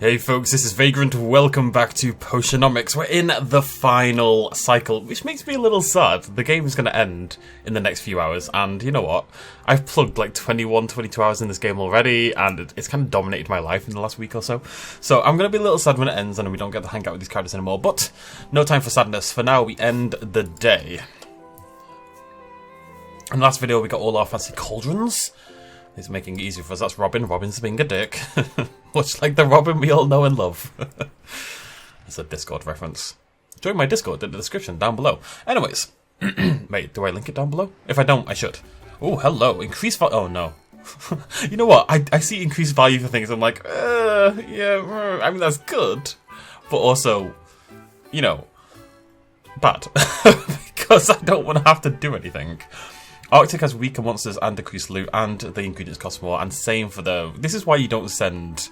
Hey folks, this is Vagrant. Welcome back to Potionomics. We're in the final cycle, which makes me a little sad. The game is going to end in the next few hours, and you know what? I've plugged like 21, 22 hours in this game already, and it's kind of dominated my life in the last week or so. So I'm going to be a little sad when it ends and we don't get to hang out with these characters anymore, but no time for sadness. For now, we end the day. In the last video, we got all our fancy cauldrons. He's making it easier for us. That's Robin. Robin's being a dick. Much like the Robin we all know and love. That's a Discord reference. Join my Discord in the description down below. Anyways. Wait, do I link it down below? If I don't, I should. Oh, hello. Increase value. Oh, no. You know what? I see increased value for things. I'm like, yeah, I mean, that's good. But also, you know, bad. Because I don't want to have to do anything. Arctic has weaker monsters and decreased loot, and the ingredients cost more, and same for the... This is why you don't send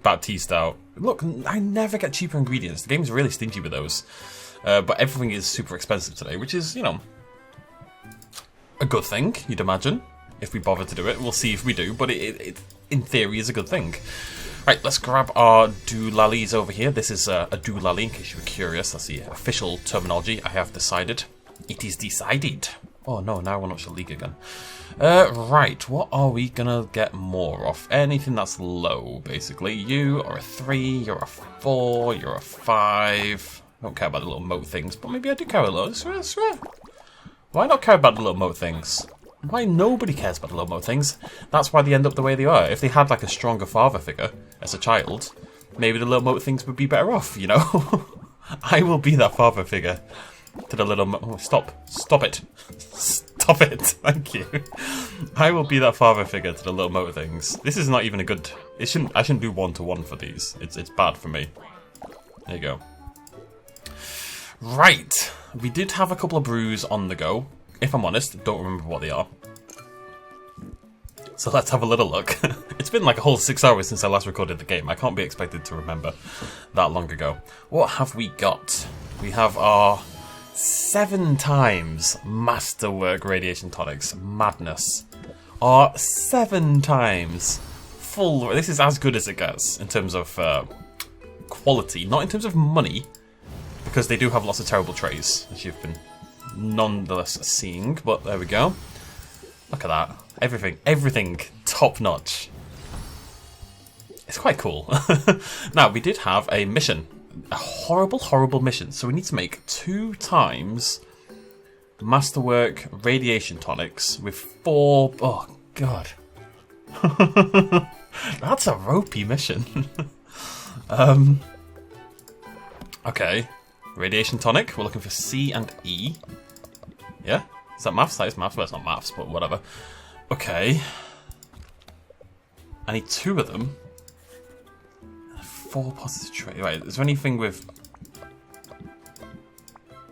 Baptiste out. Look, I never get cheaper ingredients. The game's really stingy with those. But everything is super expensive today, which is, you know, a good thing, you'd imagine, if we bother to do it. We'll see if we do, but it in theory, is a good thing. Right, let's grab our doulalis over here. This is a doulali, in case you were curious. That's the official terminology. I have decided. It is decided. Oh no, now we're not league again. Right, what are we gonna get more of? Anything that's low, basically. You are a 3, you're a 4, you're a 5. I don't care about the little moat things, but maybe I do care a little. I swear. Why not care about the little moat things? Why nobody cares about the little moat things? That's why they end up the way they are. If they had like a stronger father figure as a child, maybe the little moat things would be better off, you know? I will be that father figure. To the little oh, stop it, stop it, thank you. I will be that father figure to the little motor things. This is not even a good, I shouldn't do 1-to-1 for these. It's bad for me. There you go. Right, we did have a couple of brews on the go. If I'm honest, don't remember what they are. So let's have a little look. It's been like a whole 6 hours since I last recorded the game. I can't be expected to remember that long ago. What have we got? We have our 7 times masterwork radiation tonics. Madness. Or 7 times full. This is as good as it gets in terms of quality, not in terms of money, because they do have lots of terrible trays, as you've been nonetheless seeing. But there we go. Look at that. Everything top notch. It's quite cool. Now, we did have a mission. A horrible mission. So we need to make 2 times masterwork radiation tonics with 4... Oh, God. That's a ropey mission. Okay. Radiation tonic. We're looking for C and E. Yeah? Is that maths? That is maths. Well, it's not maths, but whatever. Okay. I need 2 of them. 4 positive traits. Right, is there anything with...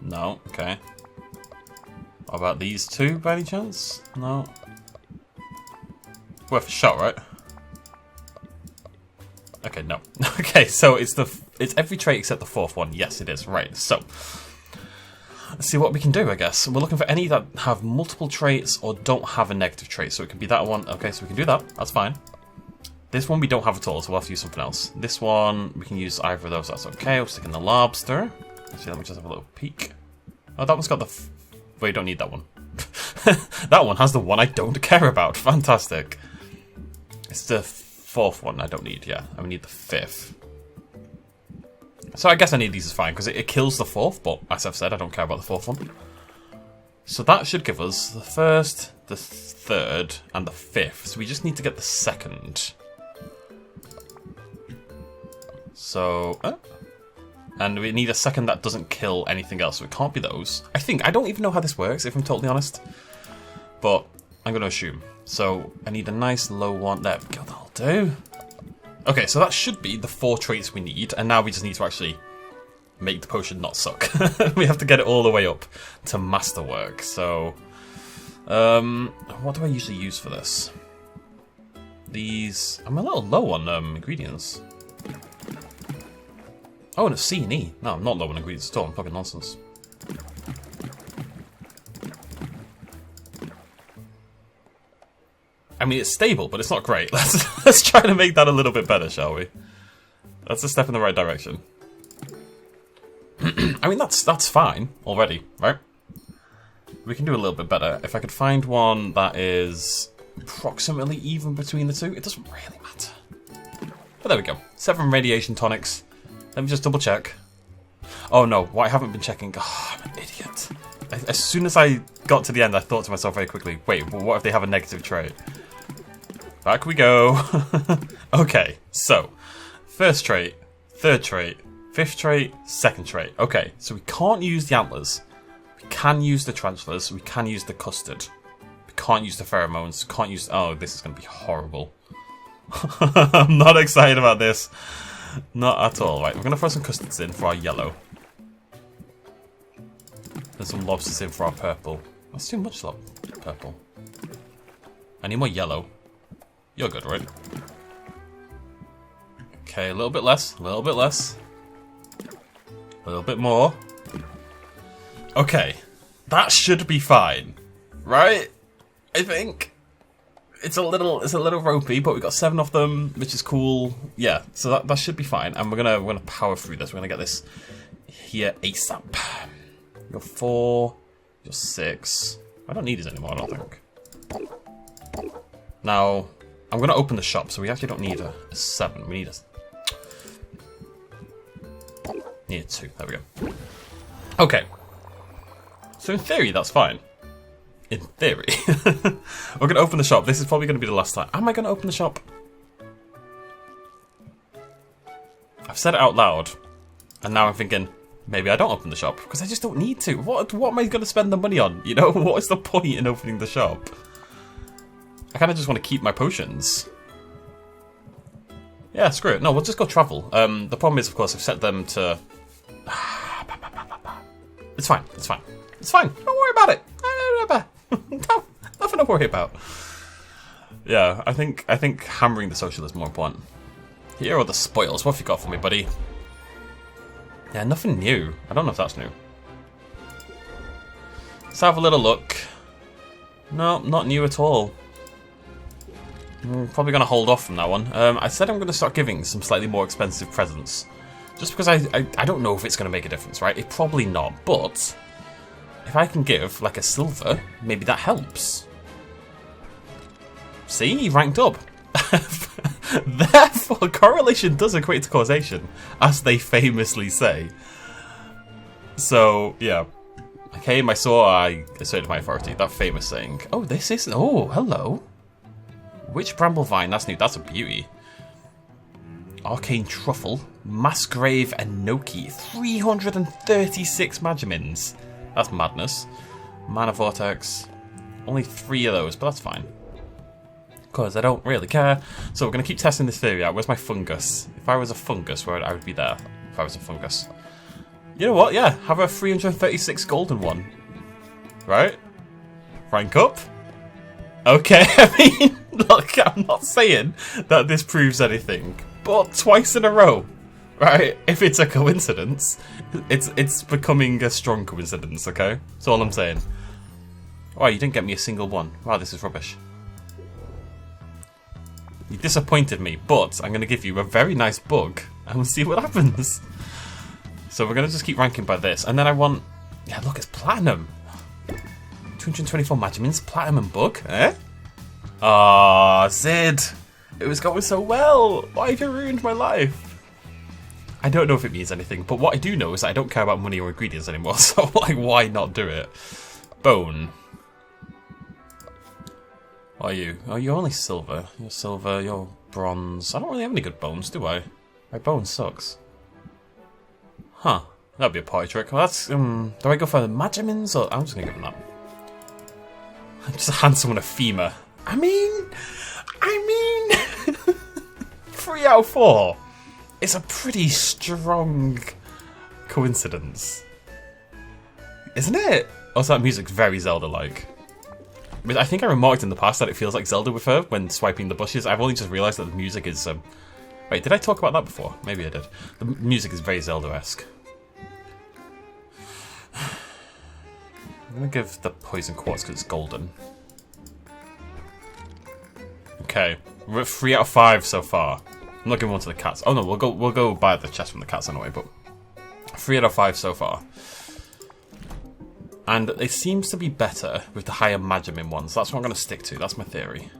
No, okay. What about these 2 by any chance? No. Worth a shot, right? Okay, no. Okay, so it's every trait except the 4th one. Yes, it is. Right, so let's see what we can do, I guess. We're looking for any that have multiple traits or don't have a negative trait. So it can be that one. Okay, so we can do that. That's fine. This one we don't have at all, so we'll have to use something else. This one, we can use either of those, that's okay. We'll stick in the lobster. Actually, let me just have a little peek. Oh, that one's got the... Well, you don't need that one. That one has the one I don't care about. Fantastic. It's the 4th one I don't need, yeah. And we need the 5th. So I guess any of these is fine, because it kills the 4th, but as I've said, I don't care about the 4th one. So that should give us the 1st, the 3rd, and the 5th. So we just need to get the 2nd. So, and we need a 2nd that doesn't kill anything else, so it can't be those. I don't even know how this works, if I'm totally honest. But I'm going to assume. So I need a nice low one. There we go, that'll do. Okay, so that should be the 4 traits we need, and now we just need to actually make the potion not suck. We have to get it all the way up to masterwork. So, what do I usually use for this? These... I'm a little low on ingredients. Oh, and a C and E. No, I'm not low on ingredients at all. I'm talking nonsense. I mean, it's stable, but it's not great. Let's try to make that a little bit better, shall we? That's a step in the right direction. I mean, that's fine already, right? We can do a little bit better. If I could find one that is approximately even between the two, it doesn't really matter. But there we go. 7 radiation tonics. Let me just double check. Oh no, what I haven't been checking. Oh, I'm an idiot. As soon as I got to the end, I thought to myself very quickly, wait, well, what if they have a negative trait? Back we go. Okay, so, first trait, third trait, fifth trait, second trait. Okay, so we can't use the antlers. We can use the tarantulas. We can use the custard. We can't use the pheromones. Can't use... Oh, this is going to be horrible. I'm not excited about this. Not at all. Right, we're going to throw some custards in for our yellow. And some lobsters in for our purple. That's too much purple. I need more yellow. You're good, right? Okay, a little bit less. A little bit less. A little bit more. Okay. That should be fine. Right? I think. It's a little ropey, but we got 7 of them, which is cool. Yeah, so that should be fine. And we're gonna power through this. We're gonna get this here ASAP. You're 4. You're 6. I don't need these anymore, I don't think. Now, I'm gonna open the shop, so we actually don't need a 7. We need a 2. There we go. Okay. So in theory, that's fine. In theory. We're going to open the shop. This is probably going to be the last time. Am I going to open the shop? I've said it out loud. And now I'm thinking, maybe I don't open the shop. Because I just don't need to. What am I going to spend the money on? You know, what is the point in opening the shop? I kind of just want to keep my potions. Yeah, screw it. No, we'll just go travel. The problem is, of course, I've set them to... It's fine. It's fine. It's fine. Don't worry about it. No, nothing to worry about. Yeah, I think hammering the social is more important. Here are the spoils. What have you got for me, buddy? Yeah, nothing new. I don't know if that's new. Let's have a little look. No, not new at all. Probably going to hold off from that one. I said I'm going to start giving some slightly more expensive presents. Just because I don't know if it's going to make a difference, right? It probably not, but... If I can give, like, a silver, maybe that helps. See? He ranked up. Therefore, correlation does equate to causation, as they famously say. So, yeah. I came, I saw, I asserted my authority. That famous saying. Oh, this is... Oh, hello. Witch Bramblevine, that's new. That's a beauty. Arcane Truffle. Massgrave Enoki. 336 Magimins. That's madness. Mana Vortex. Only 3 of those, but that's fine. Because I don't really care. So we're going to keep testing this theory out. Where's my fungus? If I was a fungus, where I would be there. If I was a fungus. You know what? Yeah, have a 336 golden one. Right? Rank up? Okay, I mean, look, I'm not saying that this proves anything. But twice in a row. Right? If it's a coincidence, it's becoming a strong coincidence, okay? That's all I'm saying. Oh, you didn't get me a single one. Wow, this is rubbish. You disappointed me, but I'm going to give you a very nice bug, and we'll see what happens. So we're going to just keep ranking by this, and then I want... Yeah, look, it's platinum. 224 Magimins, platinum bug, eh? Ah, Sid! It was going so well! Why have you ruined my life? I don't know if it means anything, but what I do know is that I don't care about money or ingredients anymore, so, like, why not do it? Bone. What are you? Oh, you're only silver. You're silver, you're bronze. I don't really have any good bones, do I? My bone sucks. Huh. That'd be a party trick. Well, that's, do I go for the Magimins, or... I'm just gonna give them that. Just hand someone a femur. I mean... 3 out of 4. It's a pretty strong coincidence. Isn't it? Also, that music's very Zelda-like. I think I remarked in the past that it feels like Zelda with her when swiping the bushes. I've only just realised that the music is... Wait, did I talk about that before? Maybe I did. The music is very Zelda-esque. I'm going to give the poison quartz because it's golden. Okay, we're at 3 out of 5 so far. I'm not giving one to the cats. Oh no, we'll go buy the chest from the cats anyway, but 3 out of 5 so far. And it seems to be better with the higher Majamin ones. That's what I'm going to stick to. That's my theory.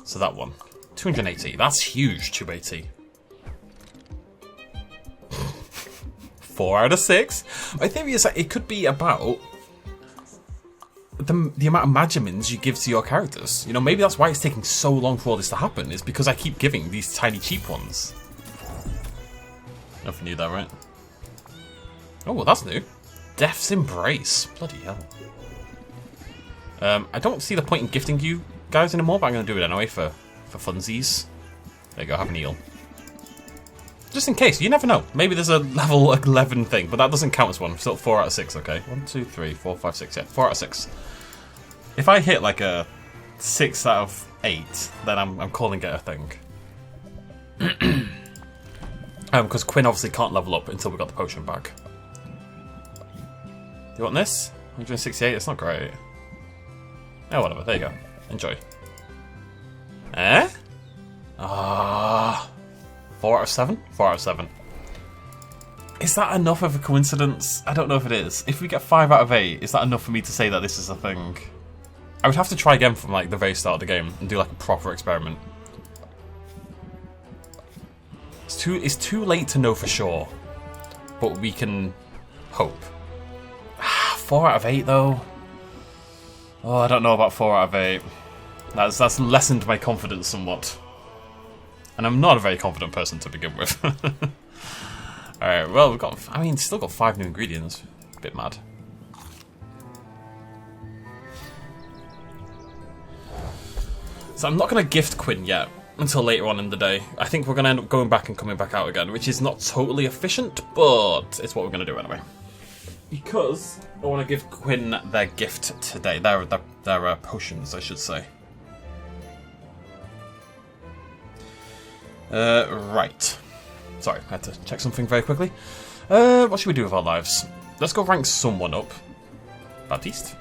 So that one. 280. That's huge, 280. 4 out of 6. My theory is that it could be about the amount of Majamins you give to your characters. You know, maybe that's why it's taking so long for all this to happen, is because I keep giving these tiny cheap ones. Nothing new there, right? Oh, well, that's new. Death's Embrace. Bloody hell. I don't see the point in gifting you guys anymore, but I'm going to do it anyway for funsies. There you go, have an eel. Just in case, you never know. Maybe there's a level 11 thing, but that doesn't count as one. Still 4 out of 6, okay. 1, 2, 3, 4, 5, 6, yeah. 4 out of 6. If I hit like a 6 out of 8, then I'm calling it a thing. Because Quinn obviously can't level up until we got the potion back. You want this? 168, it's not great. Oh, whatever, there you go. Enjoy. Eh? 4 out of 7? 4 out of 7. Is that enough of a coincidence? I don't know if it is. If we get 5 out of 8, is that enough for me to say that this is a thing? I would have to try again from like the very start of the game and do like a proper experiment. It's too late to know for sure, but we can hope. 4 out of 8 though. Oh, I don't know about 4 out of 8. That's lessened my confidence somewhat. And I'm not a very confident person to begin with. Alright, well, we've got... I mean, still got 5 new ingredients. A bit mad. So I'm not going to gift Quinn yet until later on in the day. I think we're going to end up going back and coming back out again, which is not totally efficient, but it's what we're going to do anyway. Because I want to give Quinn their gift today. Their potions, I should say. Right. Sorry, I had to check something very quickly. What should we do with our lives? Let's go rank someone up. Baptiste?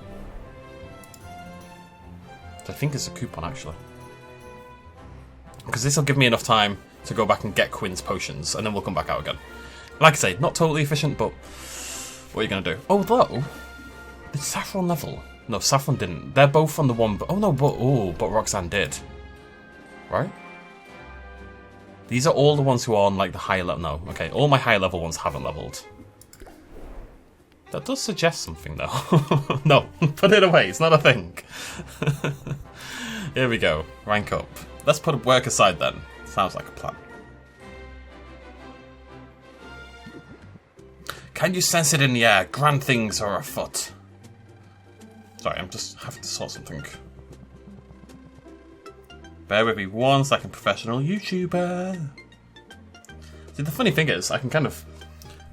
I think it's a coupon, actually. Because this will give me enough time to go back and get Quinn's potions, and then we'll come back out again. Like I say, not totally efficient, but what are you going to do? Although, did Saffron level? No, Saffron didn't. They're both on the one, but... Oh, no, but Roxanne did. Right? These are all the ones who are on, like, the higher level... No, okay, all my higher level ones haven't leveled. That does suggest something, though. No, put it away, it's not a thing. Here we go, rank up. Let's put work aside then. Sounds like a plan. Can you sense it in the air? Grand things are afoot. Sorry, I'm just having to sort something. Bear with me 1 second, professional YouTuber. See, the funny thing is, I can kind of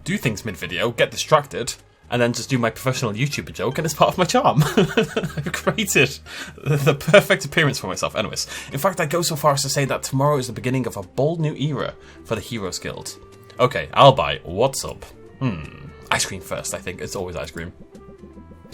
do things mid-video, get distracted, and then just do my professional YouTuber joke, and it's part of my charm. I've created the perfect appearance for myself. Anyways, in fact, I go so far as to say that tomorrow is the beginning of a bold new era for the Heroes Guild. Okay, I'll buy. What's up? Ice cream first, I think. It's always ice cream.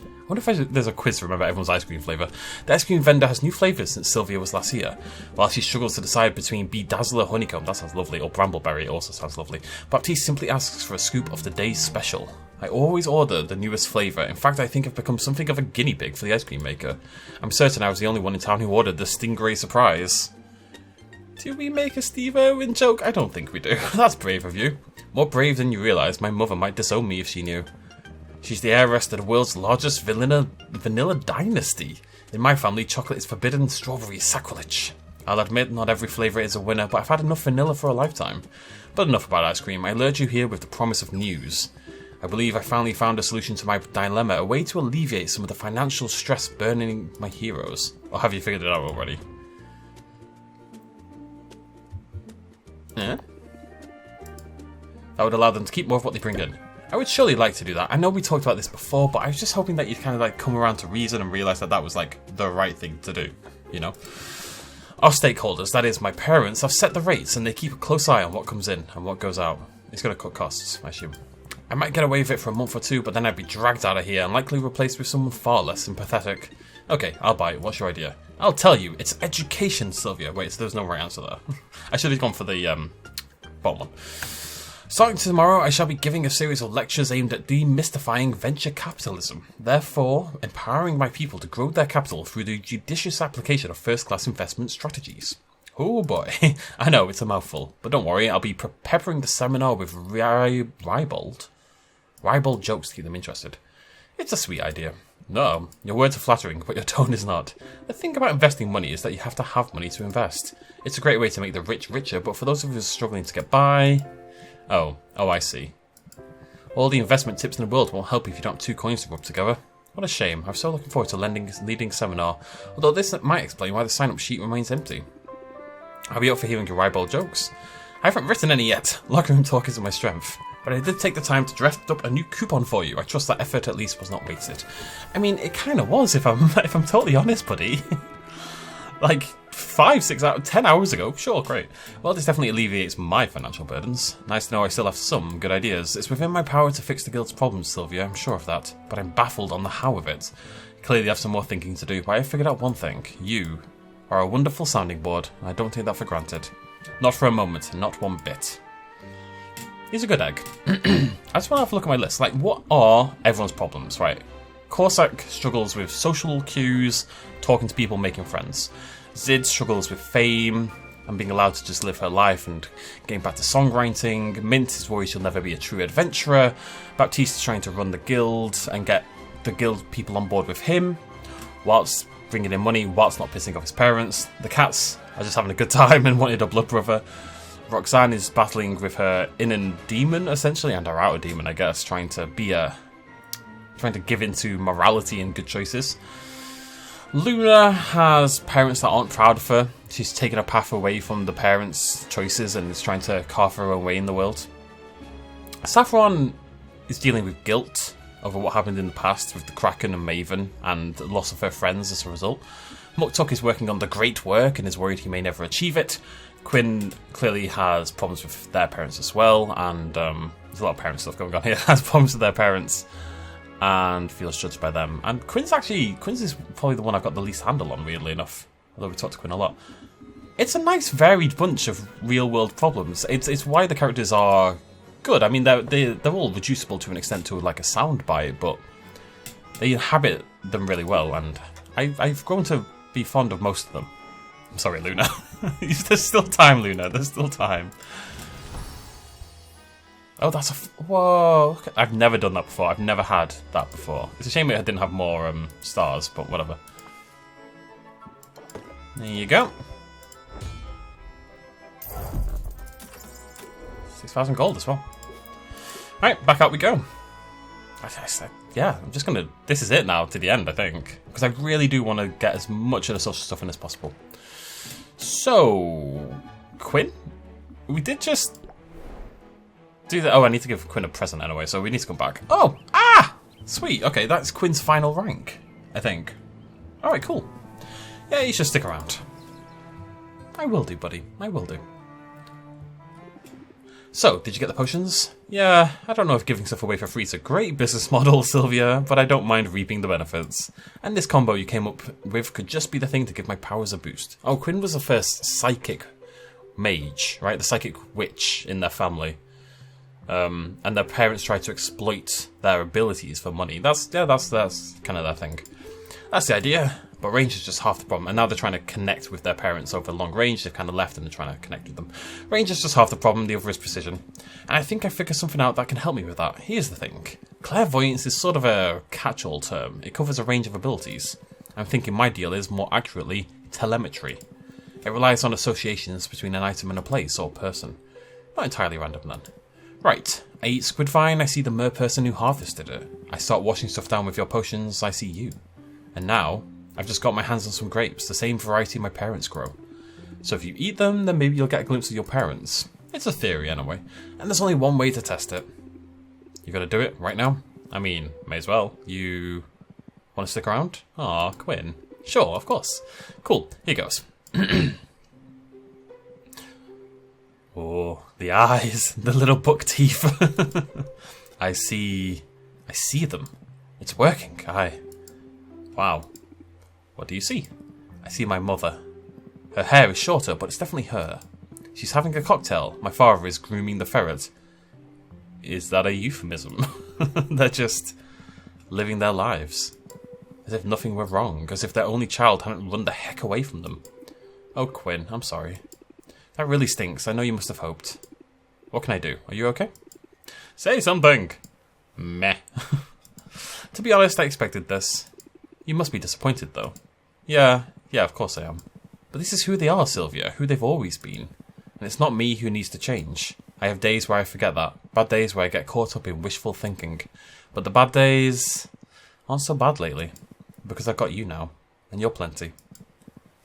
I wonder if there's a quiz to remember everyone's ice cream flavour. The ice cream vendor has new flavours since Sylvia was last here. While she struggles to decide between Bedazzler Honeycomb, that sounds lovely, or Brambleberry, also sounds lovely, Baptiste simply asks for a scoop of the day's special. I always order the newest flavour. In fact, I think I've become something of a guinea pig for the ice cream maker. I'm certain I was the only one in town who ordered the Stingray Surprise. Do we make a Steve Irwin joke? I don't think we do. That's brave of you. More brave than you realise. My mother might disown me if she knew. She's the heiress to the world's largest vanilla dynasty. In my family, chocolate is forbidden, strawberry is sacrilege. I'll admit, not every flavour is a winner, but I've had enough vanilla for a lifetime. But enough about ice cream. I lured you here with the promise of news. I believe I finally found a solution to my dilemma, a way to alleviate some of the financial stress burdening my heroes. Or have you figured it out already? Yeah? That would allow them to keep more of what they bring in. I would surely like to do that. I know we talked about this before, but I was just hoping that you'd kind of like come around to reason and realise that that was like the right thing to do, you know? Our stakeholders, that is my parents, have set the rates and they keep a close eye on what comes in and what goes out. It's going to cut costs, I assume. I might get away with it for a month or two, but then I'd be dragged out of here and likely replaced with someone far less sympathetic. Okay, I'll buy it. What's your idea? I'll tell you. It's education, Sylvia. Wait, so there's no right answer there. I should have gone for the bottom one. Starting tomorrow, I shall be giving a series of lectures aimed at demystifying venture capitalism, therefore empowering my people to grow their capital through the judicious application of first-class investment strategies. Oh boy, I know, it's a mouthful, but don't worry, I'll be peppering the seminar with ribald jokes to keep them interested. It's a sweet idea. No, your words are flattering, but your tone is not. The thing about investing money is that you have to have money to invest. It's a great way to make the rich richer, but for those of us struggling to get by... Oh, I see. All the investment tips in the world won't help if you don't have 2 coins to rub together. What a shame. I'm so looking forward to leading a seminar, although this might explain why the sign-up sheet remains empty. I'll be up for hearing your ribald jokes. I haven't written any yet. Locker room talk isn't my strength. But I did take the time to draft up a new coupon for you. I trust that effort at least was not wasted. I mean, it kind of was, if I'm totally honest, buddy. Like, 5, 6 hours, 10 hours ago. Sure, great. Well, this definitely alleviates my financial burdens. Nice to know I still have some good ideas. It's within my power to fix the guild's problems, Sylvia, I'm sure of that. But I'm baffled on the how of it. Clearly I have some more thinking to do, but I figured out one thing. You are a wonderful sounding board, and I don't take that for granted. Not for a moment, not one bit. He's a good egg. I just want to have a look at my list. Like, what are everyone's problems, right? Corsac struggles with social cues, talking to people, making friends. Zid struggles with fame and being allowed to just live her life and getting back to songwriting. Mint is worried she'll never be a true adventurer. Baptiste is trying to run the guild and get the guild people on board with him, whilst bringing in money, whilst not pissing off his parents. The cats are just having a good time and wanted a blood brother. Roxanne is battling with her inner demon, essentially, and her outer demon, I guess, trying to give into morality and good choices. Luna has parents that aren't proud of her. She's taken a path away from the parents' choices and is trying to carve her own way in the world. Saffron is dealing with guilt over what happened in the past with the Kraken and Maven and the loss of her friends as a result. Muktuk is working on the great work and is worried he may never achieve it. Quinn clearly has problems with their parents as well, and there's a lot of parent stuff going on here. Has problems with their parents and feels judged by them. And Quinn's is probably the one I've got the least handle on, weirdly enough. Although we talk to Quinn a lot. It's a nice varied bunch of real world problems. It's why the characters are good. I mean, they're all reducible to an extent to like a soundbite, but they inhabit them really well, and I've grown to be fond of most of them. I'm sorry, Luna. There's still time, Luna. There's still time. Oh, that's whoa. I've never done that before. I've never had that before. It's a shame it didn't have more stars, but whatever. There you go. 6,000 gold as well. Alright, back out we go. Yeah, I'm just gonna... This is it now, to the end, I think. Because I really do want to get as much of the social stuff in as possible. So... Quinn? We did just... do that. Oh, I need to give Quinn a present anyway, so we need to come back. Oh! Ah! Sweet, okay, that's Quinn's final rank, I think. Alright, cool. Yeah, you should stick around. I will do, buddy. I will do. So, did you get the potions? Yeah, I don't know if giving stuff away for free is a great business model, Sylvia, but I don't mind reaping the benefits. And this combo you came up with could just be the thing to give my powers a boost. Oh, Quinn was the first psychic mage, right? The psychic witch in their family. And their parents tried to exploit their abilities for money. That's kind of their thing. That's the idea. But range is just half the problem, and now they're trying to connect with their parents over long range. They've kind of left and they're trying to connect with them. Range is just half the problem, the other is precision. And I think I figured something out that can help me with that. Here's the thing. Clairvoyance is sort of a catch-all term. It covers a range of abilities. I'm thinking my deal is, more accurately, telemetry. It relies on associations between an item and a place or person. Not entirely random then. Right, I eat squidvine, I see the mer person who harvested it. I start washing stuff down with your potions, I see you. And now... I've just got my hands on some grapes, the same variety my parents grow. So if you eat them, then maybe you'll get a glimpse of your parents. It's a theory anyway, and there's only one way to test it. You gotta do it right now? I mean, may as well. You want to stick around? Aw, Quinn. Sure, of course. Cool, here goes. Oh, the eyes, the little buck teeth. I see them. It's working, wow. What do you see? I see my mother. Her hair is shorter, but it's definitely her. She's having a cocktail. My father is grooming the ferret. Is that a euphemism? They're just living their lives. As if nothing were wrong. As if their only child hadn't run the heck away from them. Oh, Quinn, I'm sorry. That really stinks. I know you must have hoped. What can I do? Are you okay? Say something! Meh. To be honest, I expected this. You must be disappointed, though. Yeah, of course I am. But this is who they are, Sylvia. Who they've always been. And it's not me who needs to change. I have days where I forget that. Bad days where I get caught up in wishful thinking. But the bad days aren't so bad lately. Because I've got you now. And you're plenty.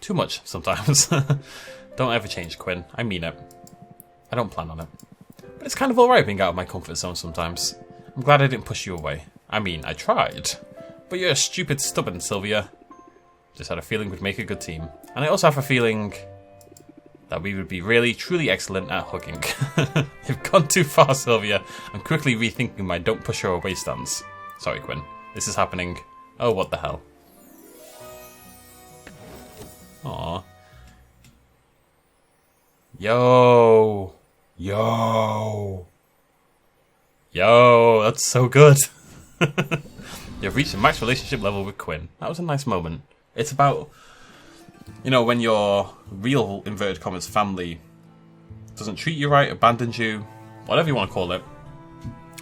Too much, sometimes. Don't ever change, Quinn. I mean it. I don't plan on it. But it's kind of alright being out of my comfort zone sometimes. I'm glad I didn't push you away. I mean, I tried. But you're stupid stubborn, Sylvia. Just had a feeling we'd make a good team. And I also have a feeling that we would be really, truly excellent at hugging. You've gone too far, Sylvia. I'm quickly rethinking my don't push her away stance. Sorry, Quinn. This is happening. Oh, what the hell. Aww. Yo, that's so good. You've reached a max relationship level with Quinn. That was a nice moment. It's about, you know, when your real, inverted commas, family doesn't treat you right, abandons you, whatever you want to call it,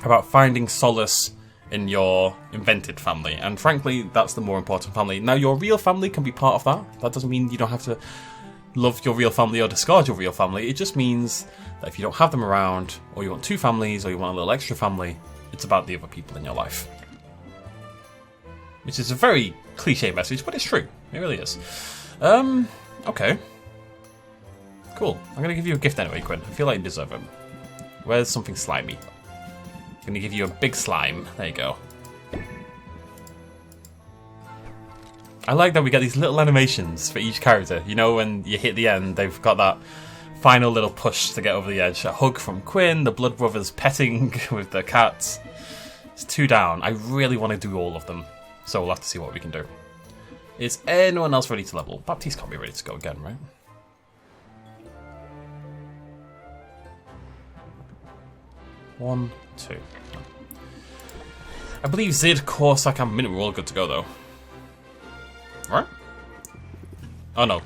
about finding solace in your invented family. And frankly, that's the more important family. Now, your real family can be part of that. That doesn't mean you don't have to love your real family or discard your real family. It just means that if you don't have them around, or you want two families, or you want a little extra family, it's about the other people in your life. Which is a very cliche message, but it's true. It really is. Okay. Cool. I'm going to give you a gift anyway, Quinn. I feel like you deserve it. Where's something slimy? I'm going to give you a big slime. There you go. I like that we get these little animations for each character. You know, when you hit the end, they've got that final little push to get over the edge. A hug from Quinn, the Blood Brothers petting with the cats. It's 2 down. I really want to do all of them. So we'll have to see what we can do. Is anyone else ready to level? Baptiste can't be ready to go again, right? One, two. I believe Zid, Corsac, and Mint were all good to go, though. Right? Oh, no.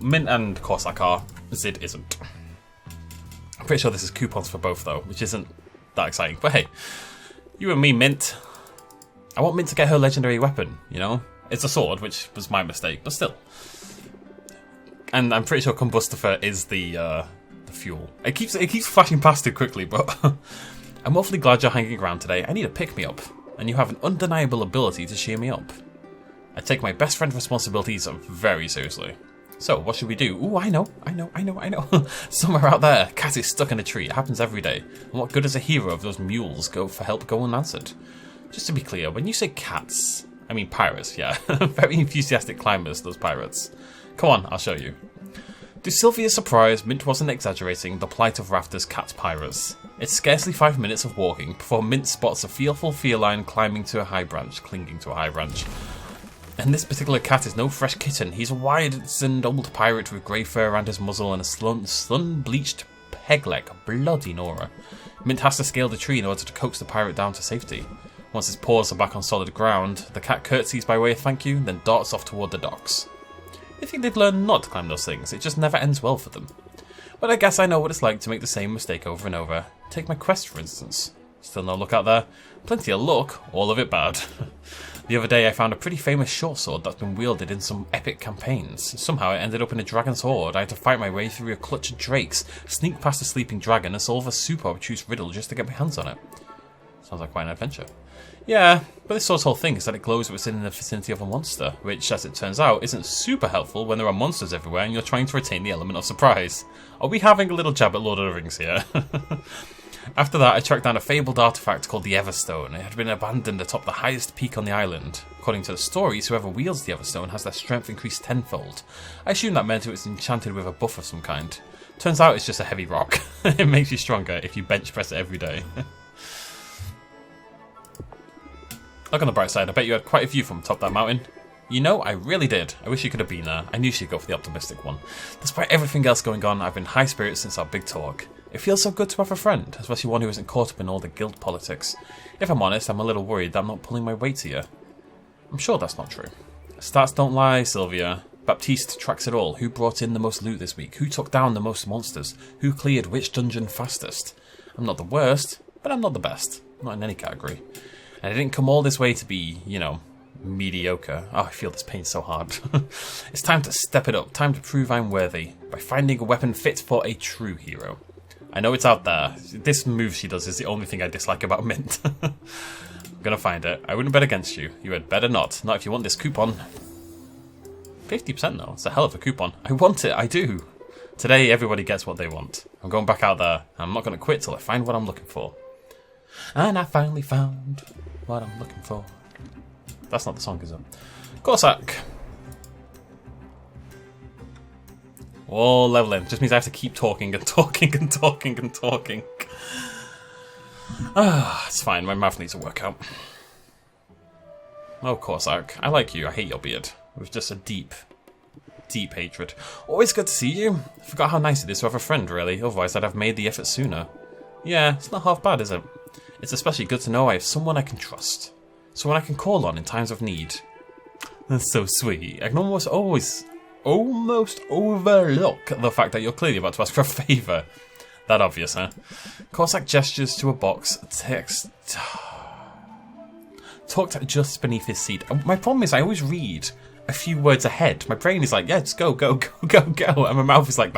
Mint and Corsac are. Zid isn't. I'm pretty sure this is coupons for both, though, which isn't that exciting. But hey, you and me, Mint. I want Mint to get her legendary weapon, you know? It's a sword, which was my mistake, but still. And I'm pretty sure Combustifer is the fuel. It keeps flashing past too quickly, but I'm awfully glad you're hanging around today. I need a pick-me-up, and you have an undeniable ability to cheer me up. I take my best friend responsibilities very seriously. So, what should we do? Ooh, I know. Somewhere out there, a cat is stuck in a tree. It happens every day. And what good does a hero of those mules go for help go unanswered? Just to be clear, when you say cats, I mean pirates, yeah. Very enthusiastic climbers, those pirates. Come on, I'll show you. To Sylvia's surprise, Mint wasn't exaggerating the plight of Rafta's cat pirates. It's scarcely 5 minutes of walking before Mint spots a fearful feline clinging to a high branch. And this particular cat is no fresh kitten. He's a wizened old pirate with grey fur around his muzzle and a sun-bleached peg leg, bloody Nora. Mint has to scale the tree in order to coax the pirate down to safety. Once his paws are back on solid ground, the cat curtsies by way of thank you, then darts off toward the docks. You think they've learned not to climb those things, it just never ends well for them. But I guess I know what it's like to make the same mistake over and over. Take my quest, for instance. Still no luck out there? Plenty of luck, all of it bad. The other day I found a pretty famous short sword that's been wielded in some epic campaigns. Somehow it ended up in a dragon's horde. I had to fight my way through a clutch of drakes, sneak past a sleeping dragon, and solve a super obtuse riddle just to get my hands on it. Sounds like quite an adventure. Yeah, but this sword's whole thing is that it glows if it's in the vicinity of a monster, which, as it turns out, isn't super helpful when there are monsters everywhere and you're trying to retain the element of surprise. Are we having a little jab at Lord of the Rings here? After that, I tracked down a fabled artifact called the Everstone. It had been abandoned atop the highest peak on the island. According to the stories, whoever wields the Everstone has their strength increased tenfold. I assume that meant it was enchanted with a buff of some kind. Turns out it's just a heavy rock. It makes you stronger if you bench press it every day. Look on the bright side, I bet you had quite a view from atop that mountain. You know, I really did. I wish you could have been there. I knew she'd go for the optimistic one. Despite everything else going on, I've been high spirits since our big talk. It feels so good to have a friend, especially one who isn't caught up in all the guild politics. If I'm honest, I'm a little worried that I'm not pulling my weight here. I'm sure that's not true. Stats don't lie, Sylvia. Baptiste tracks it all. Who brought in the most loot this week? Who took down the most monsters? Who cleared which dungeon fastest? I'm not the worst, but I'm not the best. Not in any category. And I didn't come all this way to be, you know, mediocre. Oh, I feel this pain so hard. It's time to step it up. Time to prove I'm worthy. By finding a weapon fit for a true hero. I know it's out there. This move she does is the only thing I dislike about Mint. I'm gonna find it. I wouldn't bet against you. You had better not. Not if you want this coupon. 50% though. It's a hell of a coupon. I want it. I do. Today, everybody gets what they want. I'm going back out there. I'm not going to quit till I find what I'm looking for. And I finally found what I'm looking for. That's not the song, is it? Corsac. All leveling. Just means I have to keep talking and talking and talking and talking. Ah, it's fine. My mouth needs a workout. Oh, Corsac. I like you. I hate your beard. It was just a deep hatred. Always good to see you. I forgot how nice it is to have a friend, really. Otherwise, I'd have made the effort sooner. Yeah, it's not half bad, is it? It's especially good to know I have someone I can trust. Someone I can call on in times of need. That's so sweet. I can almost overlook the fact that you're clearly about to ask for a favour. That obvious, huh? Corsac gestures to a box. Text... tucked just beneath his seat. My problem is I always read a few words ahead. My brain is like, yeah, just go. And my mouth is like,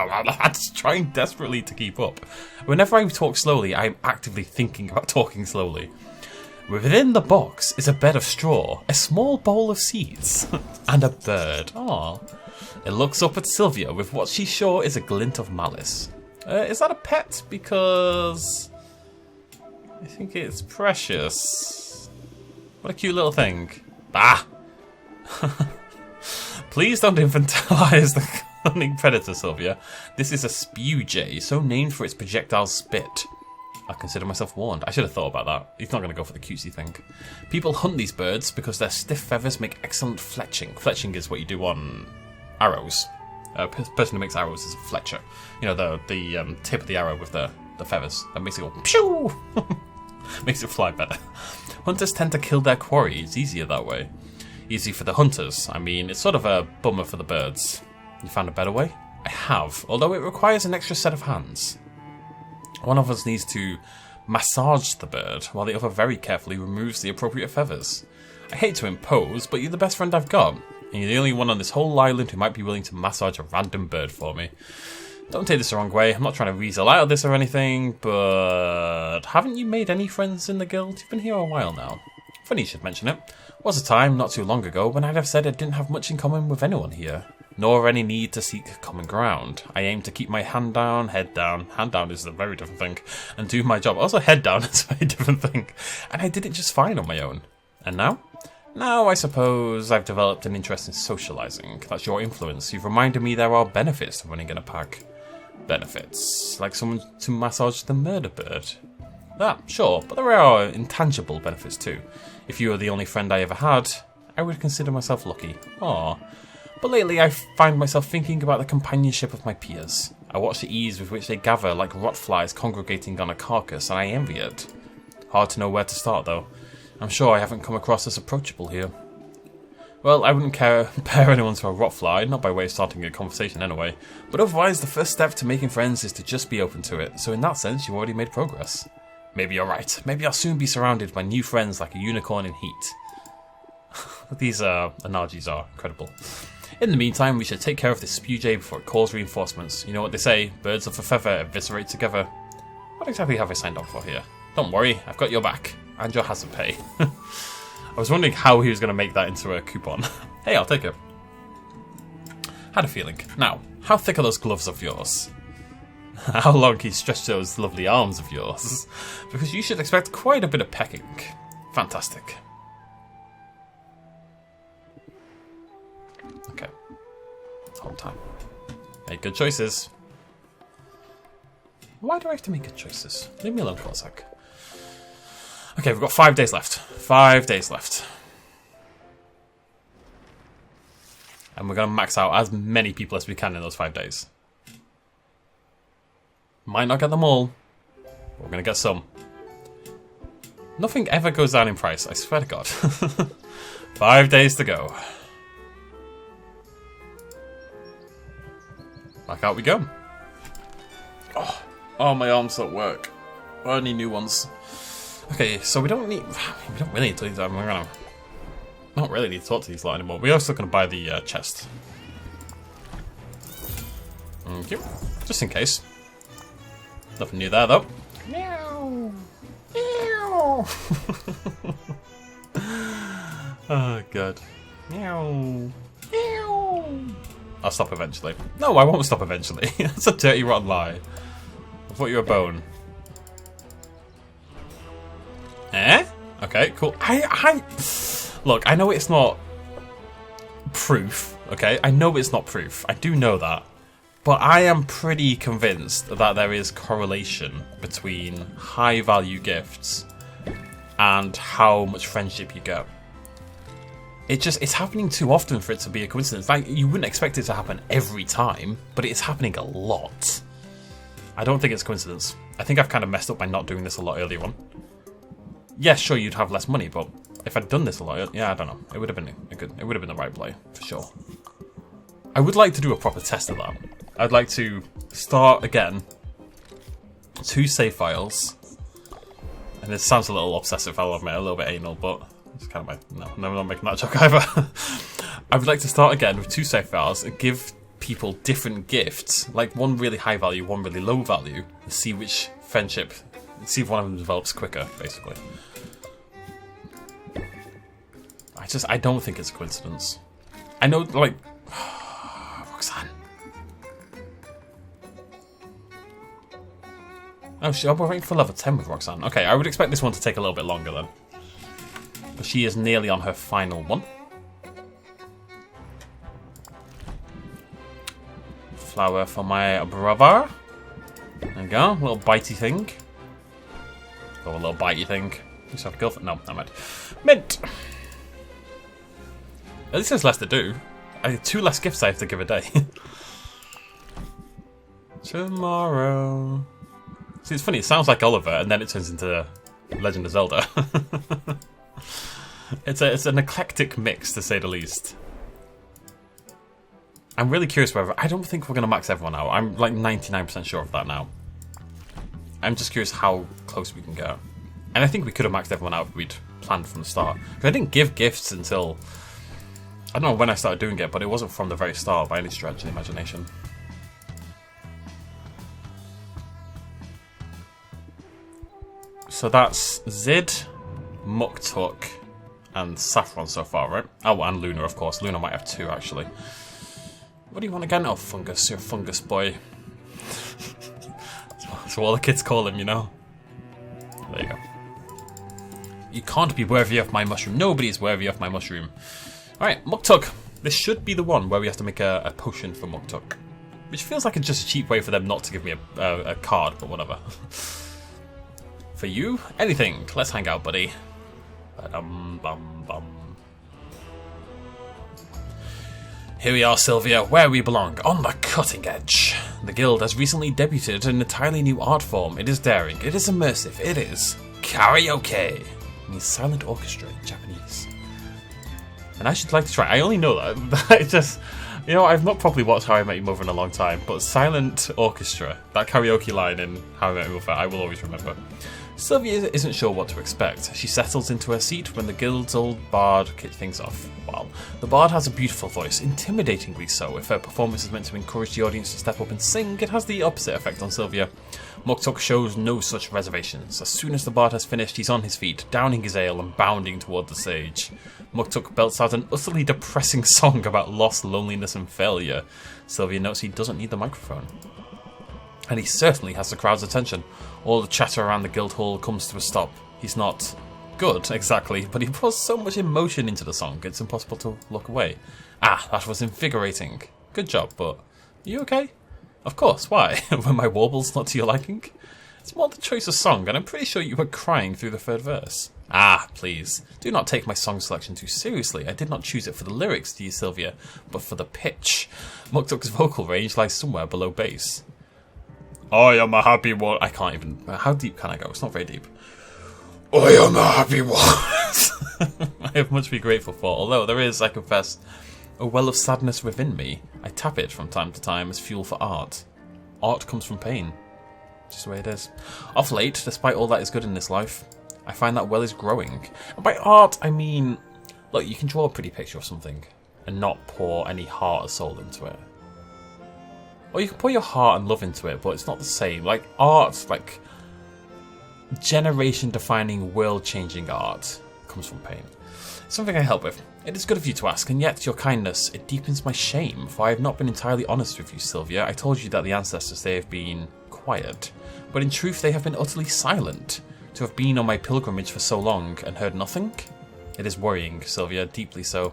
just trying desperately to keep up. Whenever I talk slowly, I'm actively thinking about talking slowly. Within the box is a bed of straw, a small bowl of seeds, and a bird. Aww. It looks up at Sylvia with what she's sure is a glint of malice. Is that a pet? Because I think it's precious. What a cute little thing. Bah! Please don't infantilize the cunning predator, Sylvia. This is a spew jay, so named for its projectile spit. I consider myself warned. I should have thought about that. He's not going to go for the cutesy thing. People hunt these birds because their stiff feathers make excellent fletching. Fletching is what you do on arrows. A person who makes arrows is a fletcher. You know, the tip of the arrow with the feathers. That makes it go pew! Makes it fly better. Hunters tend to kill their quarry. It's easier that way. Easy for the hunters. I mean, it's sort of a bummer for the birds. You found a better way? I have, although it requires an extra set of hands. One of us needs to massage the bird, while the other very carefully removes the appropriate feathers. I hate to impose, but you're the best friend I've got, and you're the only one on this whole island who might be willing to massage a random bird for me. Don't take this the wrong way, I'm not trying to weasel out of this or anything, but haven't you made any friends in the guild? You've been here a while now. Funny you should mention it. Was a time, not too long ago, when I'd have said I didn't have much in common with anyone here, nor any need to seek common ground. I aim to keep my hand down, head down. Hand down is a very different thing, and do my job. Also, head down is a very different thing. And I did it just fine on my own. And now? Now, I suppose I've developed an interest in socialising. That's your influence. You've reminded me there are benefits to running in a pack. Benefits? Like someone to massage the murder bird? That, sure, but there are intangible benefits too. If you were the only friend I ever had, I would consider myself lucky. Aww. But lately I find myself thinking about the companionship of my peers. I watch the ease with which they gather like rot flies congregating on a carcass, and I envy it. Hard to know where to start though. I'm sure I haven't come across as approachable here. Well, I wouldn't compare anyone to a rot fly, not by way of starting a conversation anyway. But otherwise, the first step to making friends is to just be open to it, so in that sense you already made progress. Maybe you're right. Maybe I'll soon be surrounded by new friends like a unicorn in heat. These analogies are incredible. In the meantime, we should take care of this spew jay before it calls reinforcements. You know what they say, birds of a feather eviscerate together. What exactly have I signed up for here? Don't worry, I've got your back. And your hazard pay. I was wondering how he was going to make that into a coupon. Hey, I'll take it. Had a feeling. Now, how thick are those gloves of yours? How long can you stretch those lovely arms of yours? Because you should expect quite a bit of pecking. Fantastic. Okay. Hold time. Make good choices. Why do I have to make good choices? Leave me alone for a sec. Okay, we've got 5 days left. 5 days left. And we're going to max out as many people as we can in those 5 days. Might not get them all, but we're going to get some. Nothing ever goes down in price, I swear to God. 5 days to go. Back out we go. Oh, my arms don't work. I need new ones. Okay, so we don't really need to do that. Not really need to talk to these lot anymore. We are still going to buy the chest. Thank you. Just in case. Nothing new there, though. Meow. Meow. Oh, God. Meow. Meow. I'll stop eventually. No, I won't stop eventually. That's a dirty, rotten lie. I thought you were a bone. Eh? Okay, cool. Look, I know it's not proof, okay? I know it's not proof. I do know that. But I am pretty convinced that there is correlation between high-value gifts and how much friendship you get. It's happening too often for it to be a coincidence. Like, you wouldn't expect it to happen every time, but it's happening a lot. I don't think it's a coincidence. I think I've kind of messed up by not doing this a lot earlier on. Yeah, sure, you'd have less money, but if I'd done this a lot, yeah, I don't know. It would have been it would have been the right play, for sure. I would like to do a proper test of that. I'd like to start again 2 save files. And it sounds a little obsessive, I'll admit, a little bit anal, but it's kind of no, I'm not making that joke either. I would like to start again with 2 save files and give people different gifts, like one really high value, one really low value, and see which friendship, see if one of them develops quicker, basically. I don't think it's a coincidence. I know, like, Roxanne. Oh, we're waiting for level 10 with Roxanne. Okay, I would expect this one to take a little bit longer then. But she is nearly on her final one. Flower for my brother. There you go, little bitey thing. Got a little bitey thing. You just have to go for it. No, never mind. Mint! At least there's less to do. 2 less gifts I have to give a day. Tomorrow. See, it's funny, it sounds like Oliver, and then it turns into Legend of Zelda. It's an eclectic mix, to say the least. I'm really curious whether... I don't think we're going to max everyone out. I'm like 99% sure of that now. I'm just curious how close we can go. And I think we could have maxed everyone out if we'd planned from the start. Because I didn't give gifts until... I don't know when I started doing it, but it wasn't from the very start by any stretch of the imagination. So that's Zid, Muktuk, and Saffron so far, right? Oh, and Luna, of course. Luna might have 2, actually. What do you want again? Oh, Fungus. You're a fungus boy. That's what all the kids call him, you know? There you go. You can't be worthy of my mushroom. Nobody is worthy of my mushroom. Alright, Muktuk. This should be the one where we have to make a potion for Muktuk. Which feels like it's just a cheap way for them not to give me a card, but whatever. For you, anything. Let's hang out, buddy. Ba-dum-bum-bum. Here we are, Sylvia, where we belong, on the cutting edge. The guild has recently debuted an entirely new art form. It is daring, it is immersive, it is karaoke. It means silent orchestra in Japanese. And I should like to try. I only know that. It's just, you know, I've not properly watched How I Met Your Mother in a long time, but silent orchestra, that karaoke line in How I Met Your Mother, I will always remember. Sylvia isn't sure what to expect. She settles into her seat when the guild's old bard kicks things off. Well, the bard has a beautiful voice, intimidatingly so. If her performance is meant to encourage the audience to step up and sing, it has the opposite effect on Sylvia. Muktuk shows no such reservations. As soon as the bard has finished, he's on his feet, downing his ale and bounding toward the stage. Muktuk belts out an utterly depressing song about loss, loneliness and failure. Sylvia notes he doesn't need the microphone. And he certainly has the crowd's attention. All the chatter around the guild hall comes to a stop. He's not good, exactly, but he pours so much emotion into the song, it's impossible to look away. Ah, that was invigorating. Good job, but are you okay? Of course, why? Were my warbles not to your liking? It's more the choice of song, and I'm pretty sure you were crying through the third verse. Ah, please. Do not take my song selection too seriously. I did not choose it for the lyrics, dear Sylvia, but for the pitch. Muktuk's vocal range lies somewhere below bass. I am a happy one. I can't even... How deep can I go? It's not very deep. I am a happy one. I have much to be grateful for, although there is, I confess, a well of sadness within me. I tap it from time to time as fuel for art. Art comes from pain. Just the way it is. Off late, despite all that is good in this life, I find that well is growing. And by art, I mean... Look, you can draw a pretty picture of something and not pour any heart or soul into it. Or you can pour your heart and love into it, but it's not the same. Like, art, like, generation-defining, world-changing art comes from pain. It's something I help with. It is good of you to ask, and yet your kindness, it deepens my shame, for I have not been entirely honest with you, Sylvia. I told you that the ancestors, they have been quiet, but in truth they have been utterly silent. To have been on my pilgrimage for so long and heard nothing? It is worrying, Sylvia, deeply so.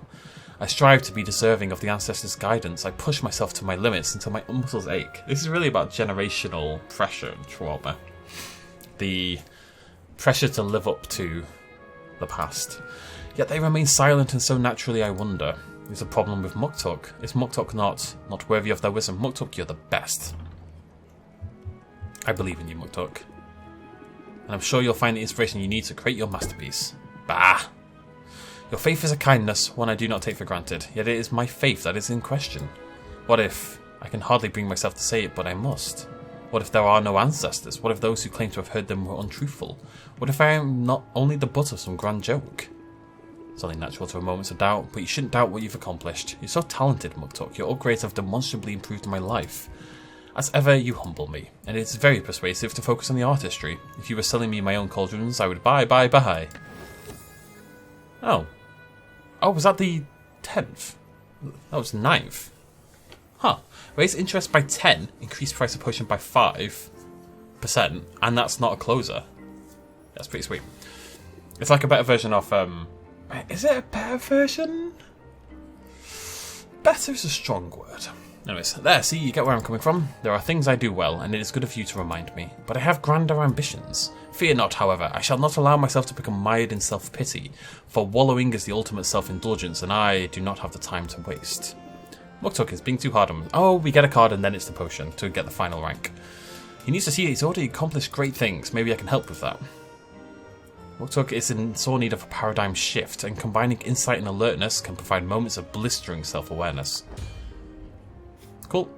I strive to be deserving of the ancestors' guidance. I push myself to my limits until my muscles ache. This is really about generational pressure and trauma. The pressure to live up to the past. Yet they remain silent, and so naturally I wonder. Is a problem with Muktuk? Is Muktuk not worthy of their wisdom? Muktuk, you're the best. I believe in you, Muktuk. And I'm sure you'll find the inspiration you need to create your masterpiece. Bah! Your faith is a kindness, one I do not take for granted, yet it is my faith that is in question. What if... I can hardly bring myself to say it, but I must. What if there are no ancestors? What if those who claim to have heard them were untruthful? What if I am not only the butt of some grand joke? It's only natural to have moments of doubt, but you shouldn't doubt what you've accomplished. You're so talented, Muktuk. Your upgrades have demonstrably improved my life. As ever, you humble me, and it is very persuasive to focus on the artistry. If you were selling me my own cauldrons, I would buy. Oh. Oh, was that the 10th? That was 9th. Huh. Raise interest by 10, increase price of potion by 5%, and that's not a closer. That's pretty sweet. It's like a better version of, is it a better version? Better is a strong word. Anyways, there, see, you get where I'm coming from. There are things I do well, and it is good of you to remind me. But I have grander ambitions. Fear not, however, I shall not allow myself to become mired in self-pity, for wallowing is the ultimate self-indulgence, and I do not have the time to waste. Muktuk is being too hard on me. Oh, we get a card and then it's the potion to get the final rank. He needs to see that he's already accomplished great things. Maybe I can help with that. Muktuk is in sore need of a paradigm shift, and combining insight and alertness can provide moments of blistering self-awareness. Cool.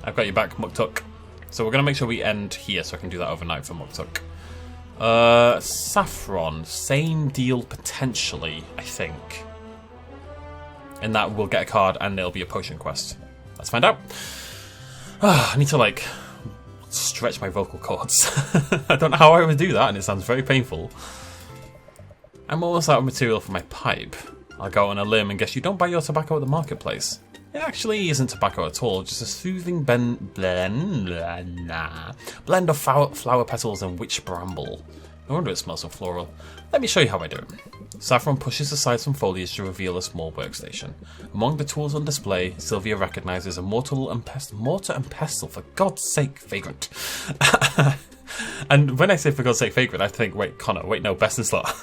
I've got you back, Muktuk. So we're going to make sure we end here so I can do that overnight for Muktuk. Saffron. Same deal potentially, I think. And that we'll get a card and it'll be a potion quest. Let's find out. I need to, like, stretch my vocal cords. I don't know how I would do that and it sounds very painful. I'm almost out of material for my pipe. I'll go on a limb and guess you don't buy your tobacco at the marketplace. It actually isn't tobacco at all, just a soothing blend of flower petals and witch bramble. No wonder it smells so floral. Let me show you how I do it. Saffron pushes aside some foliage to reveal a small workstation. Among the tools on display, Sylvia recognises a mortar and pestle, for God's sake, vagrant. And when I say for God's sake, vagrant, I think, wait, Connor, wait, no, best in slot.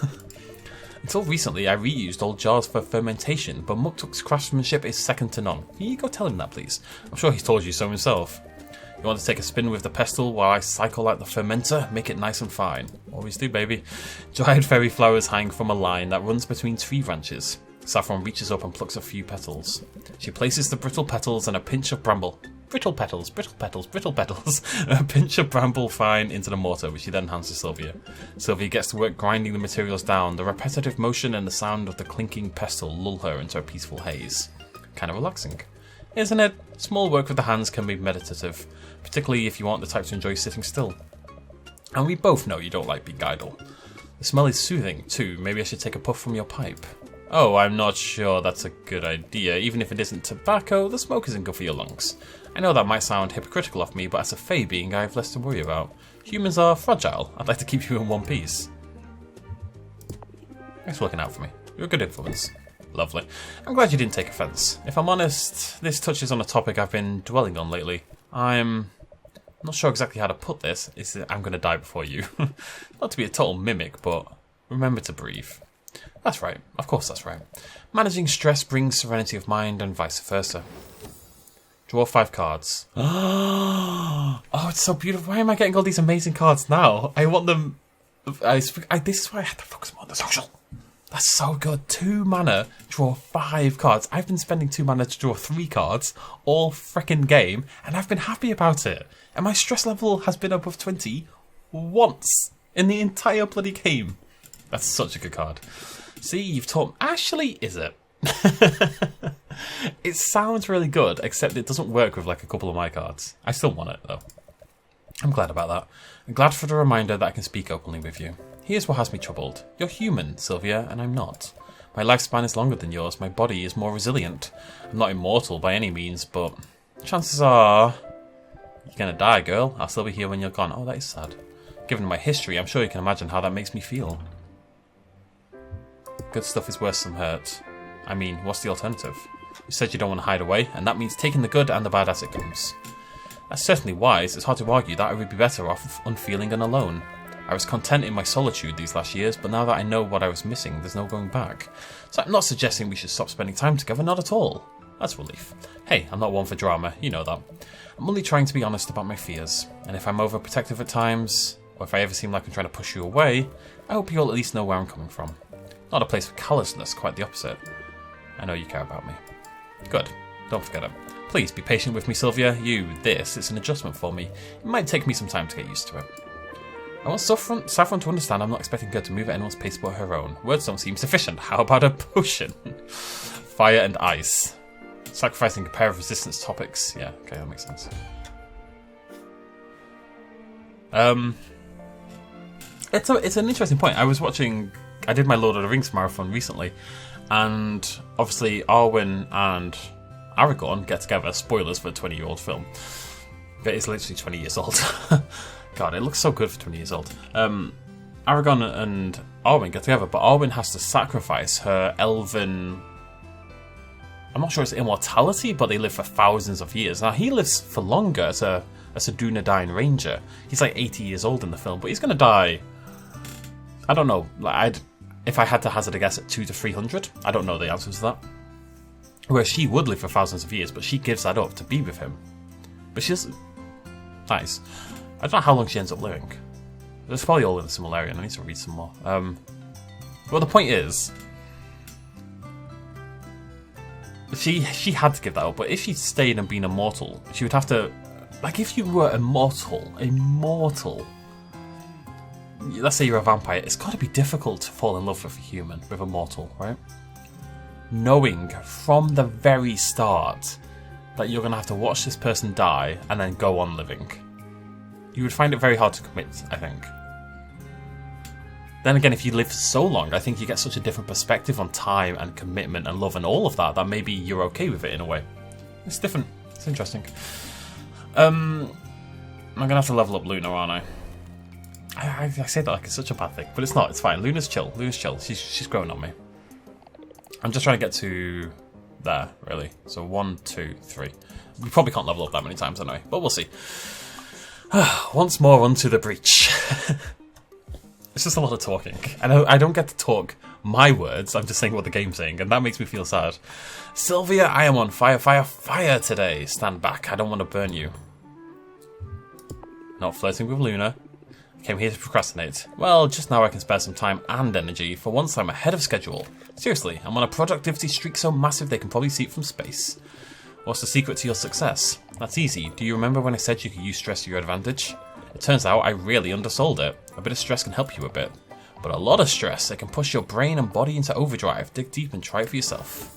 Until recently, I reused old jars for fermentation, but Muktuk's craftsmanship is second to none. Can you go tell him that, please? I'm sure he's told you so himself. You want to take a spin with the pestle while I cycle out the fermenter? Make it nice and fine. Always do, baby. Dried fairy flowers hang from a line that runs between tree branches. Saffron reaches up and plucks a few petals. She places the brittle petals and a pinch of bramble. Brittle petals. A pinch of bramble fine into the mortar, which she then hands to Sylvia. Sylvia gets to work grinding the materials down. The repetitive motion and the sound of the clinking pestle lull her into a peaceful haze. Kind of relaxing. Isn't it? Small work with the hands can be meditative, particularly if you aren't the type to enjoy sitting still. And we both know you don't like being idle. The smell is soothing, too. Maybe I should take a puff from your pipe. Oh, I'm not sure that's a good idea. Even if it isn't tobacco, the smoke isn't good for your lungs. I know that might sound hypocritical of me, but as a fey being, I have less to worry about. Humans are fragile. I'd like to keep you in one piece. Thanks for looking out for me. You're a good influence. Lovely. I'm glad you didn't take offence. If I'm honest, this touches on a topic I've been dwelling on lately. I'm not sure exactly how to put this. It's I'm going to die before you. Not to be a total mimic, but remember to breathe. That's right. Of course that's right. Managing stress brings serenity of mind and vice versa. Draw 5 cards. Oh, it's so beautiful. Why am I getting all these amazing cards now? I want them... this is why I had to focus more on the social. That's so good. 2 mana, draw 5 cards. I've been spending 2 mana to draw 3 cards all frickin' game, and I've been happy about it. And my stress level has been above 20 once in the entire bloody game. That's such a good card. See, you've taught... Actually, is it? It sounds really good, except it doesn't work with like a couple of my cards. I still want it, though. I'm glad about that. I'm glad for the reminder that I can speak openly with you. Here's what has me troubled. You're human, Sylvia, and I'm not. My lifespan is longer than yours. My body is more resilient. I'm not immortal by any means, but chances are... You're gonna die, girl. I'll still be here when you're gone. Oh, that is sad. Given my history, I'm sure you can imagine how that makes me feel. Good stuff is worse than hurt. I mean, what's the alternative? You said you don't want to hide away, and that means taking the good and the bad as it comes. That's certainly wise. It's hard to argue that I would be better off unfeeling and alone. I was content in my solitude these last years, but now that I know what I was missing, there's no going back. So I'm not suggesting we should stop spending time together, not at all. That's relief. Hey, I'm not one for drama, you know that. I'm only trying to be honest about my fears, and if I'm overprotective at times, or if I ever seem like I'm trying to push you away, I hope you'll at least know where I'm coming from. Not a place for callousness, quite the opposite. I know you care about me. Good. Don't forget it. Please be patient with me, Sylvia. It's an adjustment for me. It might take me some time to get used to it. I want Saffron to understand I'm not expecting her to move at anyone's pace but her own. Words don't seem sufficient. How about a potion? Fire and ice. Sacrificing a pair of resistance topics. Yeah, okay, that makes sense. It's an interesting point. I did my Lord of the Rings marathon recently, and obviously Arwen and Aragorn get together. Spoilers for a 20-year-old film. But it's literally 20 years old. God, it looks so good for 20 years old. Aragorn and Arwen get together, but Arwen has to sacrifice her elven... I'm not sure it's immortality, but they live for thousands of years. Now, he lives for longer as a Dunedain ranger. He's like 80 years old in the film, but he's going to die... I don't know. If I had to hazard a guess at 200 to 300, I don't know the answers to that. Whereas she would live for thousands of years, but she gives that up to be with him. But she's nice. I don't know how long she ends up living. It's probably all in the Silmarillion. I need to read some more. Well, the point is, she had to give that up. But if she stayed and been immortal, she would have to. Like, if you were immortal. Let's say you're a vampire. It's got to be difficult to fall in love with a human, with a mortal, right? Knowing from the very start that you're going to have to watch this person die and then go on living. You would find it very hard to commit, I think. Then again, if you live so long, I think you get such a different perspective on time and commitment and love and all of that maybe you're okay with it in a way. It's different. It's interesting. I'm going to have to level up Luna, aren't I? I say that like it's such a bad thing, but it's not. It's fine. Luna's chill. She's growing on me. I'm just trying to get to there, really. So 1, 2, 3. We probably can't level up that many times anyway, but we'll see. Once more onto the breach. It's just a lot of talking. I don't get to talk my words. I'm just saying what the game's saying, and that makes me feel sad. Sylvia, I am on fire, fire, fire today. Stand back. I don't want to burn you. Not flirting with Luna. Came here to procrastinate. Well, just now I can spare some time and energy. For once, I'm ahead of schedule. Seriously, I'm on a productivity streak so massive they can probably see it from space. What's the secret to your success? That's easy. Do you remember when I said you could use stress to your advantage? It turns out I really undersold it. A bit of stress can help you a bit. But a lot of stress, it can push your brain and body into overdrive. Dig deep and try it for yourself.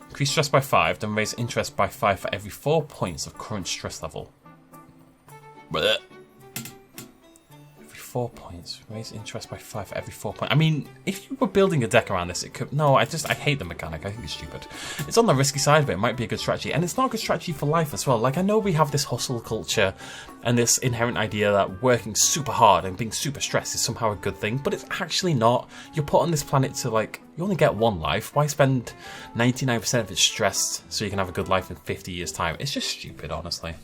Increase stress by 5, then raise interest by 5 for every 4 points of current stress level. Blech. 4 points. Raise interest by 5 for every 4 points. I mean, if you were building a deck around this, it could... No, I hate the mechanic. I think it's stupid. It's on the risky side of it. It might be a good strategy. And it's not a good strategy for life as well. Like, I know we have this hustle culture and this inherent idea that working super hard and being super stressed is somehow a good thing, but it's actually not. You're put on this planet to, like, you only get one life. Why spend 99% of it stressed so you can have a good life in 50 years' time? It's just stupid, honestly.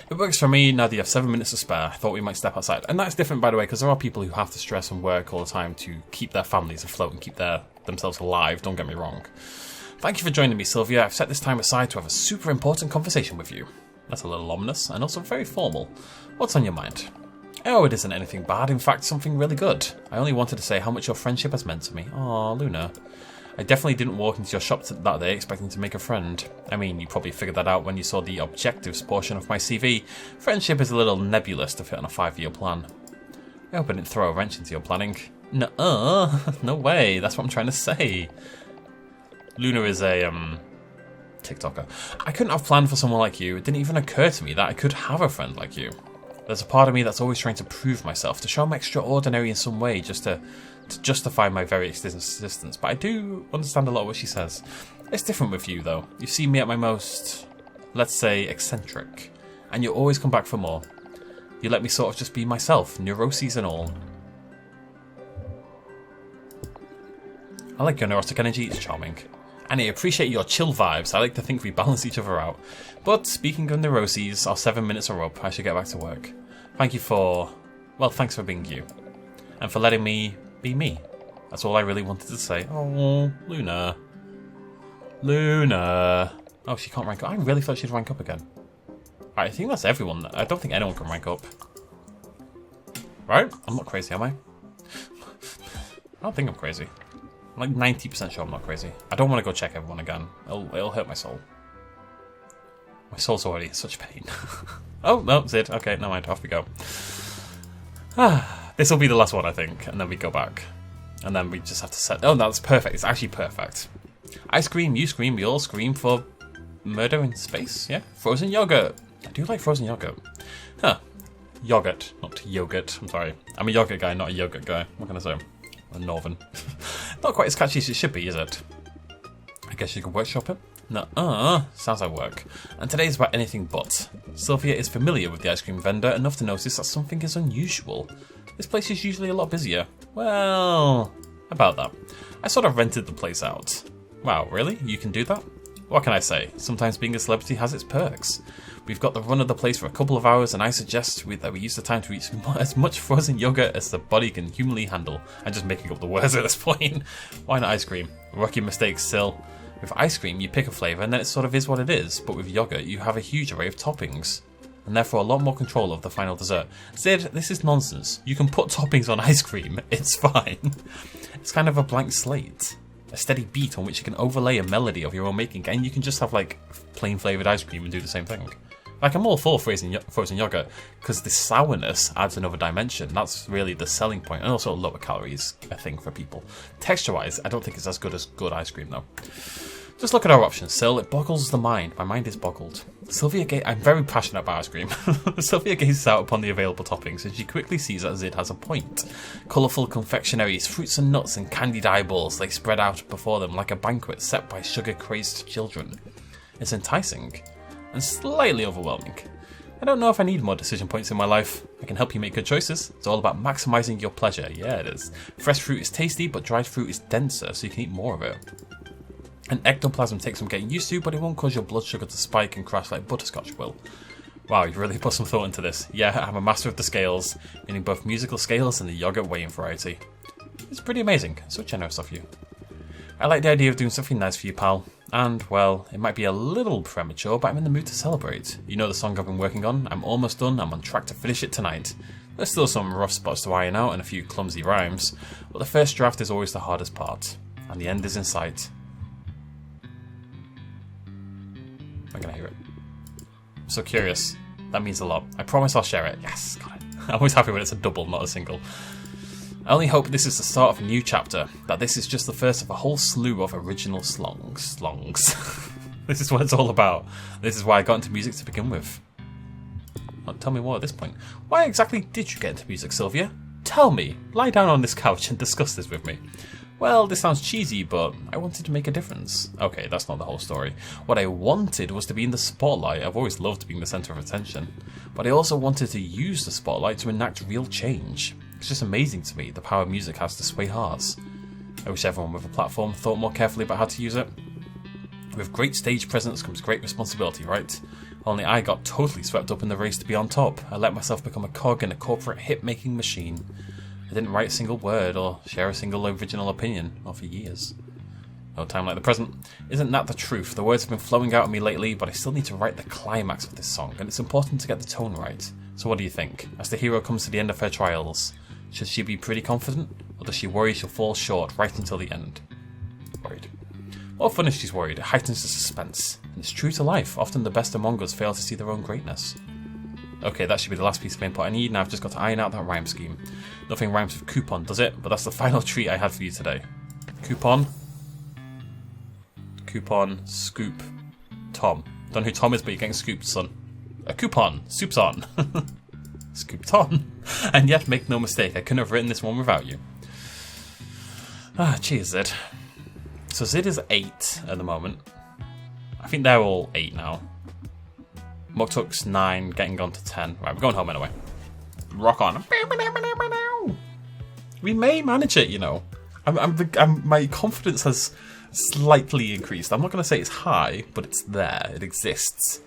It works for me now that you have 7 minutes to spare. I thought we might step outside. And that's different, by the way, because there are people who have to stress and work all the time to keep their families afloat and keep themselves alive, don't get me wrong. Thank you for joining me, Sylvia. I've set this time aside to have a super important conversation with you. That's a little ominous and also very formal. What's on your mind? Oh, it isn't anything bad. In fact, something really good. I only wanted to say how much your friendship has meant to me. Aw, Luna. I definitely didn't walk into your shop that day expecting to make a friend. I mean, you probably figured that out when you saw the objectives portion of my CV. Friendship is a little nebulous to fit on a 5-year plan. I hope I didn't throw a wrench into your planning. Nuh-uh. No way. That's what I'm trying to say. Luna is a, TikToker. I couldn't have planned for someone like you. It didn't even occur to me that I could have a friend like you. There's a part of me that's always trying to prove myself, to show I'm extraordinary in some way, just to justify my very existence. But I do understand a lot of what she says. It's different with you, though. You've seen me at my most, let's say, eccentric. And you always come back for more. You let me sort of just be myself, neuroses and all. I like your neurotic energy, it's charming. And I appreciate your chill vibes. I like to think we balance each other out. But speaking of neuroses, our 7 minutes are up. I should get back to work. Thanks for being you. And for letting me be me. That's all I really wanted to say. Oh, Luna. Luna. Oh, she can't rank up. I really thought she'd rank up again. Right, I think that's everyone. I don't think anyone can rank up. Right? I'm not crazy, am I? I don't think I'm crazy. I'm like 90% sure I'm not crazy. I don't want to go check everyone again. It'll hurt my soul. My soul's already in such pain. Oh, no, it's it. Okay, never mind. Off we go. This will be the last one, I think. And then we go back. And then we just have to set... Oh, no, that's perfect. It's actually perfect. I scream, you scream, we all scream for murder in space. Yeah? Frozen yogurt. I do like frozen yogurt. Huh. Yogurt, not yogurt. I'm sorry. I'm a yogurt guy, not a yogurt guy. What can I say? I'm northern. Not quite as catchy as it should be, is it? I guess you can workshop it. No, sounds like work. And today's about anything but. Sylvia is familiar with the ice cream vendor enough to notice that something is unusual. This place is usually a lot busier. Well, about that. I sort of rented the place out. Wow, really? You can do that? What can I say? Sometimes being a celebrity has its perks. We've got the run of the place for a couple of hours, and I suggest that we use the time to eat as much frozen yogurt as the body can humanly handle. I'm just making up the words at this point. Why not ice cream? Rookie mistake still. With ice cream, you pick a flavour and then it sort of is what it is, but with yogurt, you have a huge array of toppings, and therefore a lot more control of the final dessert. Sid, this is nonsense. You can put toppings on ice cream, it's fine. It's kind of a blank slate. A steady beat on which you can overlay a melody of your own making, and you can just have like plain flavoured ice cream and do the same thing. Like, I'm all for frozen yogurt, because the sourness adds another dimension. That's really the selling point, and also lower calories, I think, for people. Texture-wise, I don't think it's as good as good ice cream, though. Just look at our options, Syl. It boggles the mind. My mind is boggled. I'm very passionate about ice cream. Sylvia gazes out upon the available toppings, and she quickly sees that Zid has a point. Colourful confectionaries, fruits and nuts, and candied eyeballs lay spread out before them like a banquet set by sugar-crazed children. It's enticing, and slightly overwhelming. I don't know if I need more decision points in my life. I can help you make good choices. It's all about maximising your pleasure. Yeah, it is. Fresh fruit is tasty, but dried fruit is denser, so you can eat more of it. An ectoplasm takes some getting used to, but it won't cause your blood sugar to spike and crash like butterscotch will. Wow, you've really put some thought into this. Yeah, I'm a master of the scales, meaning both musical scales and the yogurt weighing variety. It's pretty amazing. So generous of you. I like the idea of doing something nice for you, pal. And, well, it might be a little premature, but I'm in the mood to celebrate. You know the song I've been working on? I'm almost done. I'm on track to finish it tonight. There's still some rough spots to iron out and a few clumsy rhymes, but the first draft is always the hardest part. And the end is in sight. I'm gonna hear it. I'm so curious. That means a lot. I promise I'll share it. Yes, got it. I'm always happy when it's a double, not a single. I only hope this is the start of a new chapter, that this is just the first of a whole slew of original slongs. This is what it's all about. This is why I got into music to begin with. Well, tell me more at this point. Why exactly did you get into music, Sylvia? Tell me. Lie down on this couch and discuss this with me. Well, this sounds cheesy, but I wanted to make a difference. Okay, that's not the whole story. What I wanted was to be in the spotlight. I've always loved being the centre of attention. But I also wanted to use the spotlight to enact real change. It's just amazing to me the power music has to sway hearts. I wish everyone with a platform thought more carefully about how to use it. With great stage presence comes great responsibility, right? Only I got totally swept up in the race to be on top. I let myself become a cog in a corporate hit-making machine. I didn't write a single word or share a single original opinion, not for years. No time like the present. Isn't that the truth? The words have been flowing out of me lately, but I still need to write the climax of this song, and it's important to get the tone right. So what do you think? As the hero comes to the end of her trials, should she be pretty confident, or does she worry she'll fall short right until the end? Worried. What fun if she's worried? It heightens the suspense. And it's true to life. Often the best among us fail to see their own greatness. Okay, that should be the last piece of input I need. Now I've just got to iron out that rhyme scheme. Nothing rhymes with coupon, does it? But that's the final treat I had for you today. Coupon. Coupon. Scoop. Tom. Don't know who Tom is, but you're getting scooped, son. A coupon. Soup's on. Scooped on. And yet, make no mistake, I couldn't have written this one without you. Ah, cheers, Zid. So Zid is 8 at the moment. I think they're all 8 now. Muktuk's 9, getting on to 10. Right, we're going home anyway. Rock on. We may manage it, you know. My confidence has slightly increased. I'm not going to say it's high, but it's there. It exists.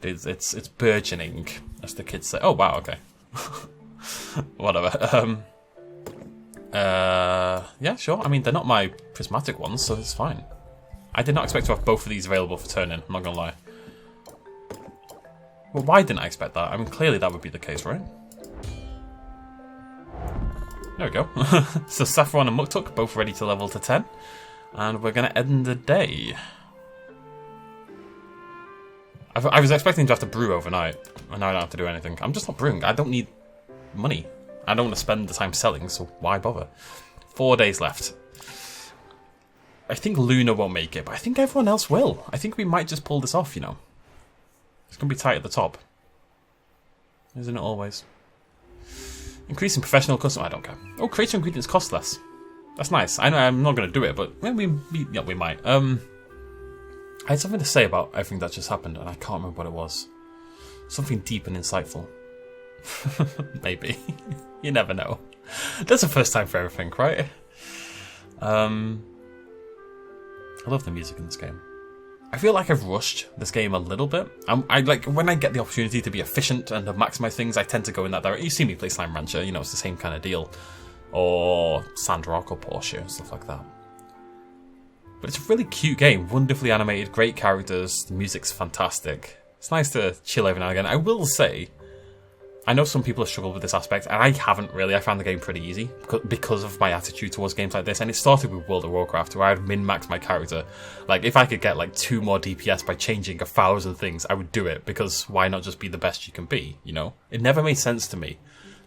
It's burgeoning, as the kids say. Oh, wow, okay. Whatever. Yeah, sure. I mean, they're not my prismatic ones, so it's fine. I did not expect to have both of these available for turn-in, I'm not gonna lie. Well, why didn't I expect that? I mean, clearly that would be the case, right? There we go. So Saffron and Muktuk both ready to level to 10. And we're gonna end the day. I was expecting to have to brew overnight, and now I don't have to do anything. I'm just not brewing. I don't need money. I don't want to spend the time selling, so why bother? 4 days left. I think Luna won't make it, but I think everyone else will. I think we might just pull this off, you know. It's going to be tight at the top. Isn't it always? Increasing professional custom. I don't care. Oh, creator ingredients cost less. That's nice. I know I'm not going to do it, but we might. I had something to say about everything that just happened, and I can't remember what it was. Something deep and insightful. Maybe. You never know. There's a first time for everything, right? I love the music in this game. I feel like I've rushed this game a little bit. I like when I get the opportunity to be efficient and to maximize things, I tend to go in that direction. You see me play Slime Rancher, you know, it's the same kind of deal. Or Sandrock or Porsche, stuff like that. But it's a really cute game, wonderfully animated, great characters, the music's fantastic. It's nice to chill every now and again. I will say, I know some people have struggled with this aspect, and I haven't really. I found the game pretty easy because of my attitude towards games like this. And it started with World of Warcraft, where I'd min-max my character. Like, if I could get like 2 more DPS by changing 1,000 things, I would do it, because why not just be the best you can be, you know? It never made sense to me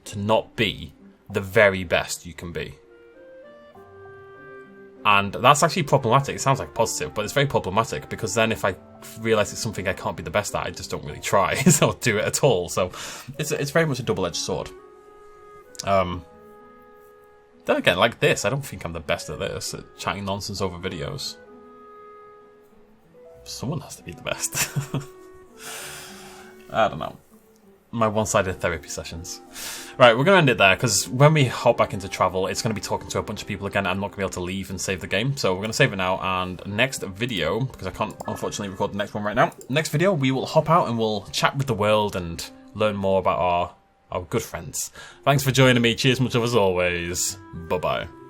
to not be the very best you can be. And that's actually problematic. It sounds like positive, but it's very problematic, because then if I realise it's something I can't be the best at, I just don't really try or do it at all. So it's very much a double-edged sword. Then again, like this, I don't think I'm the best at this, at chatting nonsense over videos. Someone has to be the best. I don't know. My one-sided therapy sessions. Right, we're going to end it there, because when we hop back into travel, it's going to be talking to a bunch of people again. I'm not going to be able to leave and save the game, so we're going to save it now, and next video, because I can't unfortunately record the next one right now, next video we will hop out and we'll chat with the world and learn more about our good friends. Thanks for joining me. Cheers much of as always. Bye-bye.